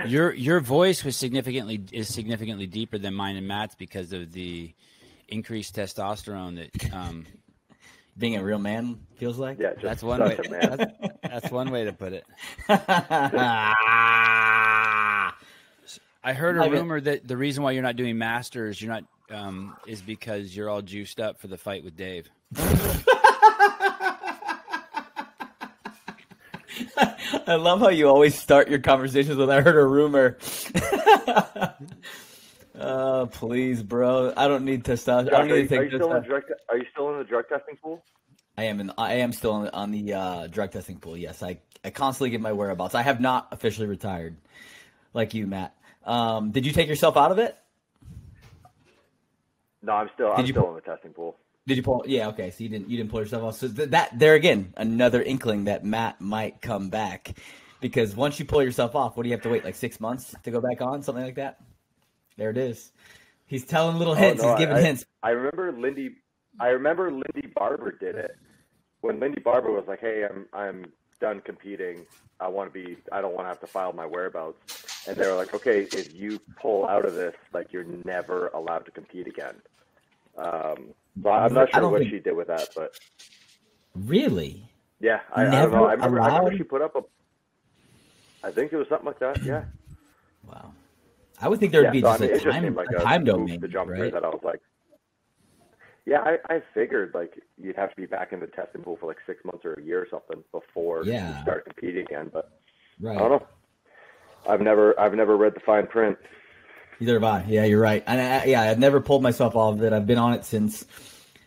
Your voice is significantly deeper than mine and Matt's because of the increased testosterone that being a real man feels like. Yeah, that's one way. That's one way to put it. I heard a rumor that the reason why you're not doing Masters, you're not is because you're all juiced up for the fight with Dave. I love how you always start your conversations with "I heard a rumor." Oh, please, bro! I don't need testosterone. I don't need to take testosterone. Are you still in the drug testing pool? I am still on the drug testing pool. Yes, I constantly give my whereabouts. I have not officially retired, like you, Matt. Did you take yourself out of it? No, I'm still in the testing pool. Did you pull? Yeah, okay. So you didn't pull yourself off. So that there again, another inkling that Matt might come back, because once you pull yourself off, what do you have to wait, like 6 months to go back on, something like that? There it is. He's telling little hints. No, he's giving hints. I remember Lindy Barber did it when Lindy Barber was like, "Hey, I'm done competing. I don't want to have to file my whereabouts." And they were like, "Okay, if you pull out of this, like you're never allowed to compete again." But I'm not sure what she did with that, but really, yeah, I don't know. I remember she put up I think it was something like that. Yeah. Wow. I would think there would be just a time domain, to jump right? through that. I was like, yeah, I figured like you'd have to be back in the testing pool for like 6 months or a year or something before you start competing again. But I don't know. I've never read the fine print. Neither have I. Yeah, you're right. And I've never pulled myself off of it. I've been on it since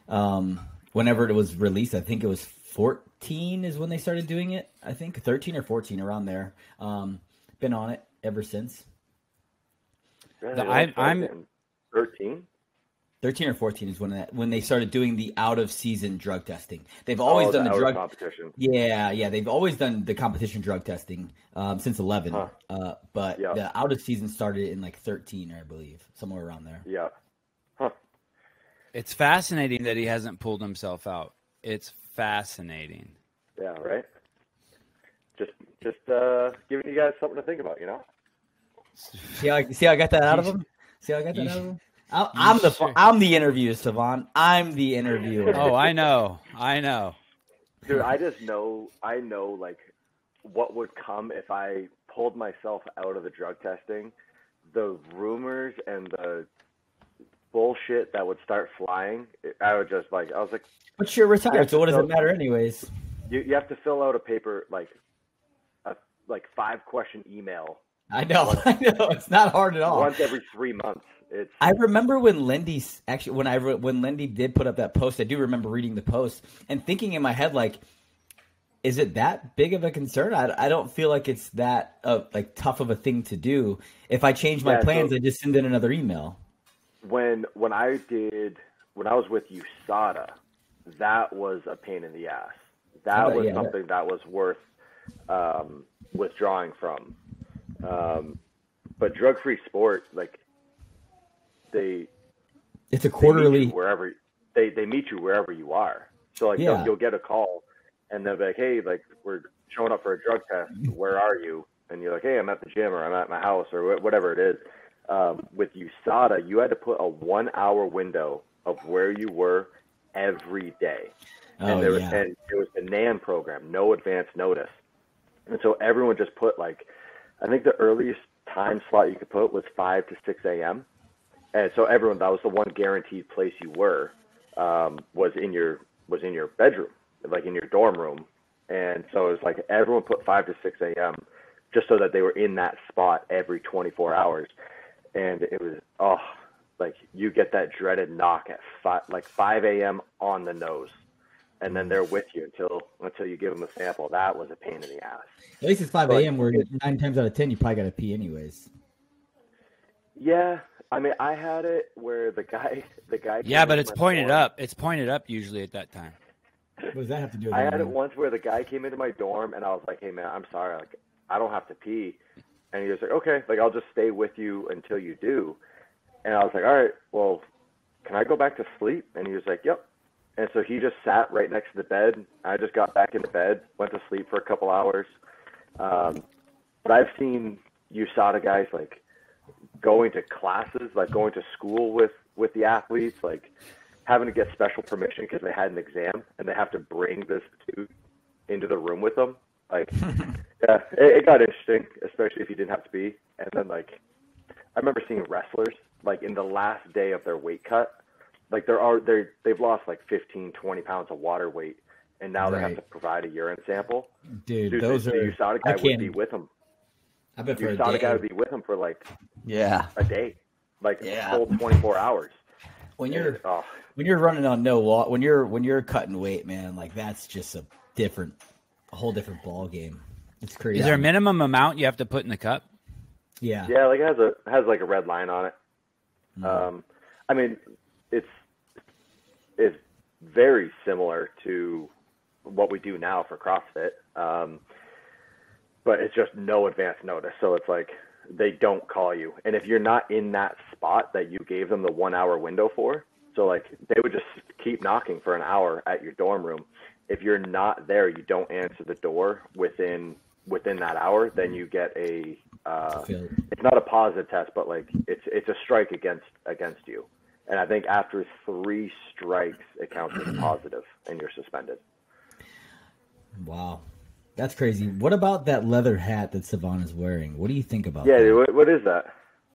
whenever it was released. I think it was 14 is when they started doing it. I think 13 or 14, around there. Been on it ever since. Really? I'm 13. 13 or 14 is when they started doing the out of season drug testing. They've always done the drug competition. Yeah, they've always done the competition drug testing since 11. But the out of season started in like 13, I believe, somewhere around there. Yeah. Huh. It's fascinating that he hasn't pulled himself out. It's fascinating. Yeah, right. Just giving you guys something to think about, you know. See how I got that out of him? I'm the interviewer, Sevan. I'm the interviewer. Oh, I know. Dude, I know like what would come if I pulled myself out of the drug testing, the rumors and the bullshit that would start flying. I was like, but you're retired, so what does it matter anyways? You have to fill out a paper, like a 5-question email. I know. It's not hard at all. Once every 3 months. I remember when Lindy when Lindy did put up that post. I do remember reading the post and thinking in my head, like, is it that big of a concern? I don't feel like it's that like tough of a thing to do. If I change my plans, I just send in another email. When I was with USADA, that was a pain in the ass. That was something that was worth withdrawing from. But drug-free sport, like it's a quarterly they meet you wherever you are. So like you'll get a call and they'll be like, "Hey, like we're showing up for a drug test. Where are you?" And you're like, "Hey, I'm at the gym or I'm at my house or whatever it is." With USADA, you had to put a 1-hour window of where you were every day. And it was the NAN program, no advance notice. And so everyone just put like, I think the earliest time slot you could put was 5 to 6 a.m. And so everyone, that was the one guaranteed place you were, was in your bedroom, like in your dorm room. And so it was like everyone put 5 to 6 a.m. just so that they were in that spot every 24 hours. And it was, like you get that dreaded knock at 5 a.m. on the nose. And then they're with you until you give them a sample. That was a pain in the ass. At least it's 5 a.m. where 9 times out of 10 you probably got to pee anyways. Yeah, I mean, I had it where the guy. Yeah, but it's pointed up. It's pointed up usually at that time. What does that have to do with I had it once where the guy came into my dorm and I was like, "Hey man, I'm sorry, like I don't have to pee," and he was like, "Okay, like I'll just stay with you until you do," and I was like, "All right, well, can I go back to sleep?" And he was like, "Yep." And so he just sat right next to the bed. I just got back into bed, went to sleep for a couple hours. But I've seen USADA guys like going to classes, like going to school with the athletes, like having to get special permission because they had an exam and they have to bring this suit into the room with them. Like, yeah, it got interesting, especially if you didn't have to be. And then like, I remember seeing wrestlers like in the last day of their weight cut, like they've lost like 15, 20 pounds of water weight, and now they have to provide a urine sample. Dude, those the are. USADA guy would be with them. I bet for a USADA day. guy would be with them for like a day, like a full 24 hours. When you're running on no wall, when you're cutting weight, man, like that's just a whole different ball game. It's crazy. Is there a minimum amount you have to put in the cup? Yeah. Yeah, like it has like a red line on it. I mean, it's very similar to what we do now for CrossFit, but it's just no advance notice. So it's like they don't call you, and if you're not in that spot that you gave them the 1 hour window for, so like they would just keep knocking for an hour at your dorm room. If you're not there, you don't answer the door within that hour, then you get a it's not a positive test, but like it's a strike against you. And I think after 3 strikes, it counts as a positive, and you're suspended. Wow, that's crazy. What about that leather hat that Sevan is wearing? What do you think about that? Yeah, what is that?